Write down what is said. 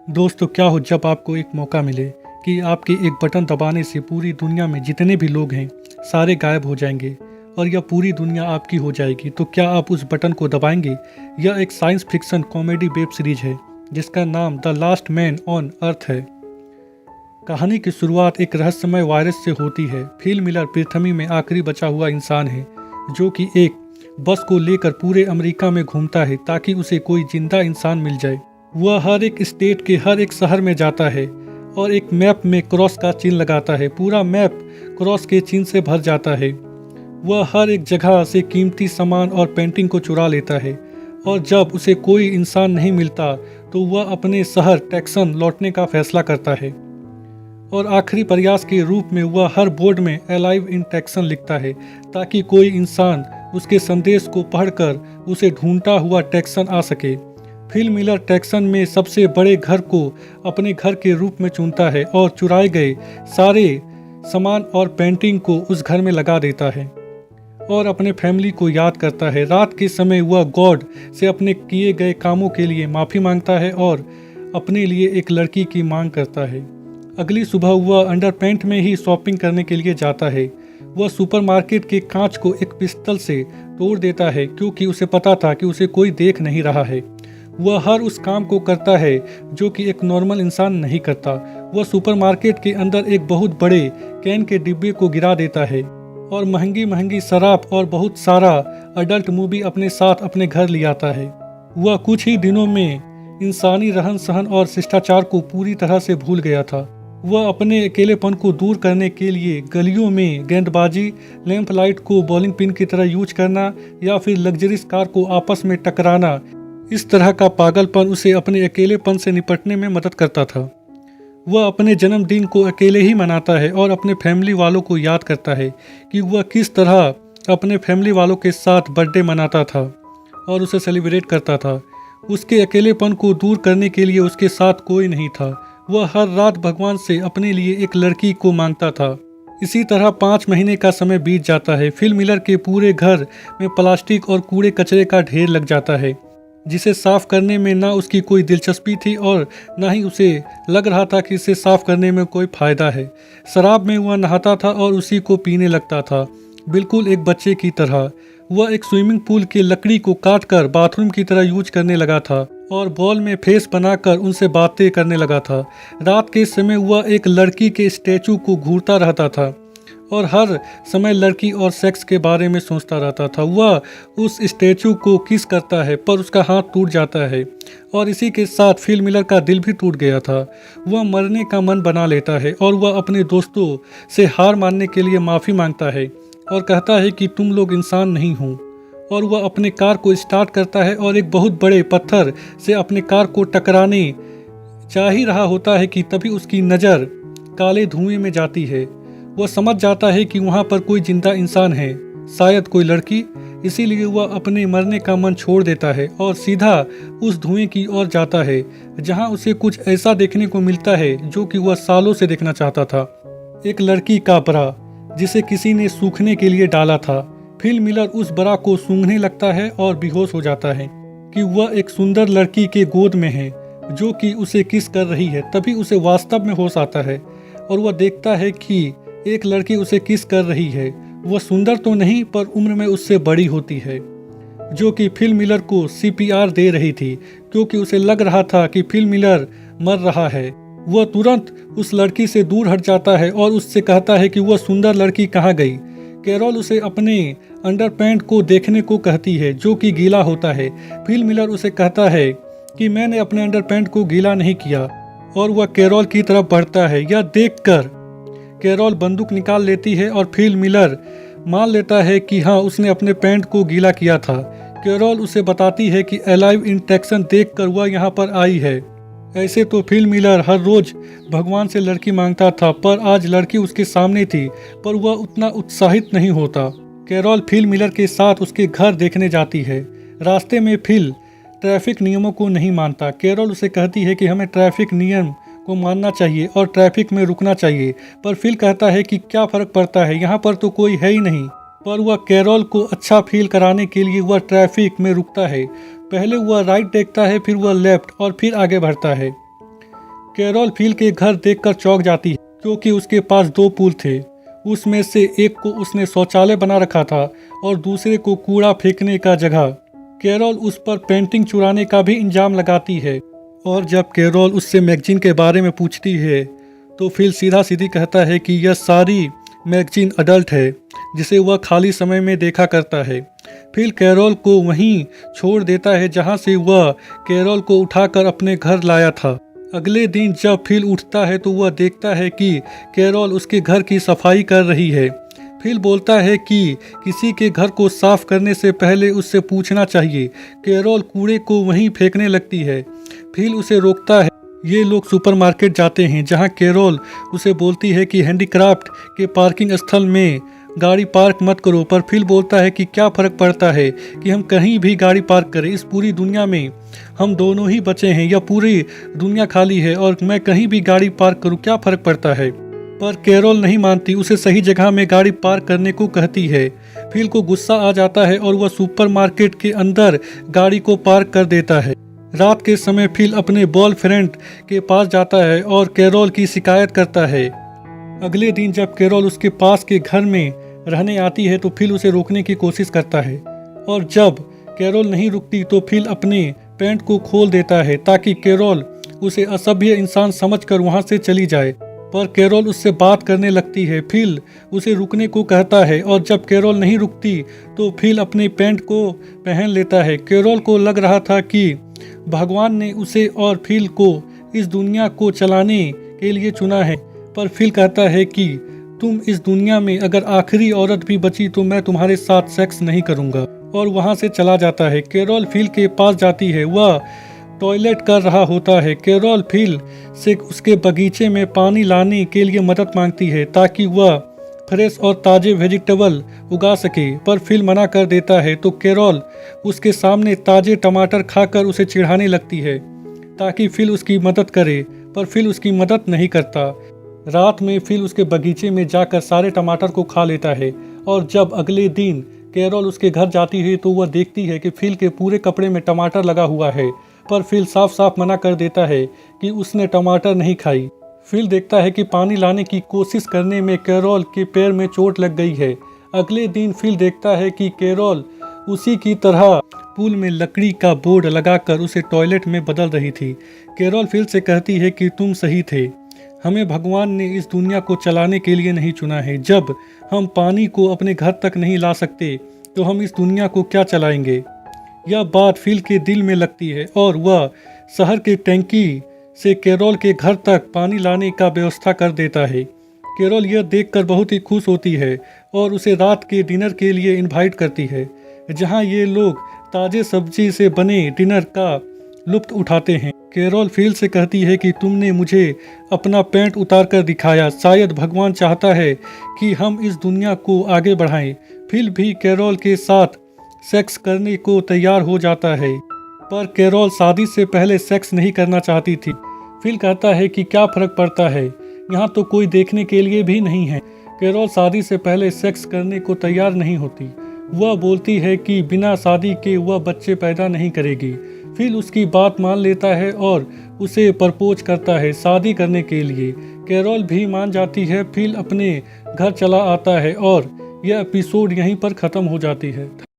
दोस्तों, क्या हो जब आपको एक मौका मिले कि आपके एक बटन दबाने से पूरी दुनिया में जितने भी लोग हैं सारे गायब हो जाएंगे और यह पूरी दुनिया आपकी हो जाएगी, तो क्या आप उस बटन को दबाएंगे? यह एक science fiction comedy web series है जिसका नाम the last man on earth है। कहानी की शुरुआत एक रहस्यमय वायरस से होती है। फिल मिलर पृथ्वी में आखिरी बचा हुआ इंसान है जो कि एक बस को लेकर पूरे अमेरिका में घूमता है ताकि उसे कोई जिंदा इंसान मिल जाए। वह हर एक स्टेट के हर एक शहर में जाता है और एक मैप में क्रॉस का चिन्ह लगाता है। पूरा मैप क्रॉस के चिन्ह से भर जाता है। वह हर एक जगह से कीमती सामान और पेंटिंग को चुरा लेता है और जब उसे कोई इंसान नहीं मिलता तो वह अपने शहर टेक्सन लौटने का फैसला करता है और आखिरी प्रयास के रूप में वह हर बोर्ड में अलाइव इन टेक्सन लिखता है ताकि कोई इंसान उसके संदेश को पढ़कर उसे ढूंढता हुआ टेक्सन आ सके। फिल मिलर टेक्सन में सबसे बड़े घर को अपने घर के रूप में चुनता है और चुराए गए सारे सामान और पेंटिंग को उस घर में लगा देता है और अपने फैमिली को याद करता है। रात के समय वह गॉड से अपने किए गए कामों के लिए माफ़ी मांगता है और अपने लिए एक लड़की की मांग करता है। अगली सुबह वह अंडरपैंट में ही शॉपिंग करने के लिए जाता है। वह सुपरमार्केट के कांच को एक पिस्तल से तोड़ देता है क्योंकि उसे पता था कि उसे कोई देख नहीं रहा है। वह हर उस काम को करता है जो कि एक नॉर्मल इंसान नहीं करता। वह सुपरमार्केट के अंदर एक बहुत बड़े कैन के डिब्बे को गिरा देता है और महंगी महंगी शराब और बहुत सारा अडल्ट मूवी अपने साथ अपने घर ले आता है। वह कुछ ही दिनों में इंसानी रहन सहन और शिष्टाचार को पूरी तरह से भूल गया था। वह अपने अकेलेपन को दूर करने के लिए गलियों में गेंदबाजी, लैंप लाइट को बॉलिंग पिन की तरह यूज करना या फिर लग्जरीज कार को आपस में टकराना, इस तरह का पागलपन उसे अपने अकेलेपन से निपटने में मदद करता था। वह अपने जन्मदिन को अकेले ही मनाता है और अपने फैमिली वालों को याद करता है कि वह किस तरह अपने फैमिली वालों के साथ बर्थडे मनाता था और उसे सेलिब्रेट करता था। उसके अकेलेपन को दूर करने के लिए उसके साथ कोई नहीं था। वह हर रात भगवान से अपने लिए एक लड़की को मांगता था। इसी तरह 5 महीने का समय बीत जाता है। फिल मिलर के पूरे घर में प्लास्टिक और कूड़े कचरे का ढेर लग जाता है जिसे साफ करने में ना उसकी कोई दिलचस्पी थी और ना ही उसे लग रहा था कि इसे साफ करने में कोई फायदा है। शराब में वह नहाता था और उसी को पीने लगता था, बिल्कुल एक बच्चे की तरह। वह एक स्विमिंग पूल की लकड़ी को काटकर बाथरूम की तरह यूज करने लगा था और बॉल में फेस बनाकर उनसे बातें करने लगा था। रात के समय वह एक लड़की के स्टैचू को घूरता रहता था और हर समय लड़की और सेक्स के बारे में सोचता रहता था। वह उस स्टैचू को किस करता है पर उसका हाथ टूट जाता है और इसी के साथ फिल मिलर का दिल भी टूट गया था। वह मरने का मन बना लेता है और वह अपने दोस्तों से हार मानने के लिए माफ़ी मांगता है और कहता है कि तुम लोग इंसान नहीं हो। और वह अपने कार को स्टार्ट करता है और एक बहुत बड़े पत्थर से अपने कार को टकराने जा ही रहा होता है कि तभी उसकी नज़र काले धुएं में जाती है। वह समझ जाता है कि वहाँ पर कोई जिंदा इंसान है, शायद कोई लड़की। इसीलिए वह अपने मरने का मन छोड़ देता है और सीधा उस धुएं की ओर जाता है जहाँ उसे कुछ ऐसा देखने को मिलता है जो कि वह सालों से देखना चाहता था। एक लड़की का बरा जिसे किसी ने सूखने के लिए डाला था। फिल मिलर उस बरा को सूंघने लगता है और बेहोश हो जाता है कि वह एक सुंदर लड़की के गोद में है जो कि उसे किस कर रही है। तभी उसे वास्तव में होश आता है और वह देखता है कि एक लड़की उसे किस कर रही है। वह सुंदर तो नहीं पर उम्र में उससे बड़ी होती है जो कि फिल मिलर को CPR दे रही थी क्योंकि उसे लग रहा था कि फिल मिलर मर रहा है। वह तुरंत उस लड़की से दूर हट जाता है और उससे कहता है कि वह सुंदर लड़की कहाँ गई। कैरोल उसे अपने अंडरपैंट को देखने को कहती है जो कि गीला होता है। फिल मिलर उसे कहता है कि मैंने अपने अंडरपैंट को गीला नहीं किया और वह कैरोल की तरफ बढ़ता है। यह देखकर कैरोल बंदूक निकाल लेती है और फिल मिलर मान लेता है कि हाँ, उसने अपने पैंट को गीला किया था। कैरोल उसे बताती है कि अलाइव इन टेक्सन देखकर वह यहाँ पर आई है। ऐसे तो फिल मिलर हर रोज भगवान से लड़की मांगता था पर आज लड़की उसके सामने थी पर वह उतना उत्साहित नहीं होता। कैरोल फिल मिलर के साथ उसके घर देखने जाती है। रास्ते में फिल ट्रैफिक नियमों को नहीं मानता। कैरोल उसे कहती है कि हमें ट्रैफिक नियम को मानना चाहिए और ट्रैफिक में रुकना चाहिए पर फिल कहता है कि क्या फ़र्क पड़ता है, यहाँ पर तो कोई है ही नहीं। पर वह कैरोल को अच्छा फील कराने के लिए वह ट्रैफिक में रुकता है। पहले वह राइट देखता है, फिर वह लेफ्ट और फिर आगे बढ़ता है। कैरोल फिल के घर देखकर चौंक जाती है क्योंकि उसके पास दो पूल थे। उसमें से एक को उसने शौचालय बना रखा था और दूसरे को कूड़ा फेंकने का जगह। कैरोल उस पर पेंटिंग चुराने का भी इल्जाम लगाती है और जब कैरोल उससे मैगजीन के बारे में पूछती है तो फिल सीधा सीधी कहता है कि यह सारी मैगजीन अडल्ट है जिसे वह खाली समय में देखा करता है। फिल कैरोल को वहीं छोड़ देता है जहां से वह कैरोल को उठाकर अपने घर लाया था। अगले दिन जब फिल उठता है तो वह देखता है कि कैरोल उसके घर की सफाई कर रही है। फिल बोलता है कि किसी के घर को साफ करने से पहले उससे पूछना चाहिए। कैरोल कूड़े को वहीं फेंकने लगती है। फिल उसे रोकता है। ये लोग सुपरमार्केट जाते हैं जहां कैरोल उसे बोलती है कि हैंडीक्राफ्ट के पार्किंग स्थल में गाड़ी पार्क मत करो, पर फिल बोलता है कि क्या फ़र्क पड़ता है कि हम कहीं भी गाड़ी पार्क करें, इस पूरी दुनिया में हम दोनों ही बचे हैं, यह पूरी दुनिया खाली है और मैं कहीं भी गाड़ी पार्क करूं, क्या फ़र्क पड़ता है। पर कैरोल नहीं मानती, उसे सही जगह में गाड़ी पार्क करने को कहती है। फिल को गुस्सा आ जाता है और वह सुपरमार्केट के अंदर गाड़ी को पार्क कर देता है। रात के समय फिल अपने बॉयफ्रेंड के पास जाता है और कैरोल की शिकायत करता है। अगले दिन जब कैरोल उसके पास के घर में रहने आती है तो फिल उसे रोकने की कोशिश करता है और जब कैरोल नहीं रुकती तो फिल अपने पैंट को खोल देता है ताकि कैरोल उसे असभ्य इंसान समझकर वहां से चली जाए। पर कैरोल उससे बात करने लगती है। फिल उसे रुकने को कहता है और जब कैरोल नहीं रुकती तो फिल अपने पैंट को पहन लेता है। कैरोल को लग रहा था कि भगवान ने उसे और फिल को इस दुनिया को चलाने के लिए चुना है, पर फिल कहता है कि तुम इस दुनिया में अगर आखिरी औरत भी बची तो मैं तुम्हारे साथ सेक्स नहीं करूंगा, और वहां से चला जाता है। कैरोल फिल के पास जाती है। वह टॉयलेट कर रहा होता है। कैरोल फिल से उसके बगीचे में पानी लाने के लिए मदद मांगती है ताकि वह फ्रेश और ताजे वेजिटेबल उगा सके, पर फिल मना कर देता है तो कैरोल उसके सामने ताजे टमाटर खाकर उसे चिढ़ाने लगती है ताकि फिल उसकी मदद करे, पर फिल उसकी मदद नहीं करता। रात में फिल उसके बगीचे में जाकर सारे टमाटर को खा लेता है और जब अगले दिन कैरोल उसके घर जाती है तो वह देखती है कि फिल के पूरे कपड़े में टमाटर लगा हुआ है, पर फिल साफ साफ मना कर देता है कि उसने टमाटर नहीं खाई। फिल देखता है कि पानी लाने की कोशिश करने में कैरोल के पैर में चोट लग गई है। अगले दिन फिल देखता है कि कैरोल उसी की तरह पूल में लकड़ी का बोर्ड लगाकर उसे टॉयलेट में बदल रही थी। कैरोल फिल से कहती है कि तुम सही थे, हमें भगवान ने इस दुनिया को चलाने के लिए नहीं चुना है। जब हम पानी को अपने घर तक नहीं ला सकते तो हम इस दुनिया को क्या चलाएंगे। यह बात फिल के दिल में लगती है और वह शहर के टैंकी से कैरोल के घर तक पानी लाने का व्यवस्था कर देता है। कैरोल यह देखकर बहुत ही खुश होती है और उसे रात के डिनर के लिए इनवाइट करती है जहां ये लोग ताजे सब्जी से बने डिनर का लुत्फ उठाते हैं। कैरोल फिल से कहती है कि तुमने मुझे अपना पैंट उतार कर दिखाया, शायद भगवान चाहता है कि हम इस दुनिया को आगे बढ़ाएं। फिल भी कैरोल के साथ सेक्स करने को तैयार हो जाता है, पर कैरोल शादी से पहले सेक्स नहीं करना चाहती थी। फिल कहता है कि क्या फर्क पड़ता है, यहाँ तो कोई देखने के लिए भी नहीं है। कैरोल शादी से पहले सेक्स करने को तैयार नहीं होती। वह बोलती है कि बिना शादी के वह बच्चे पैदा नहीं करेगी। फिल उसकी बात मान लेता है और उसे प्रपोज करता है शादी करने के लिए। कैरोल भी मान जाती है। फिल अपने घर चला आता है और यह एपिसोड यहीं पर ख़त्म हो जाती है।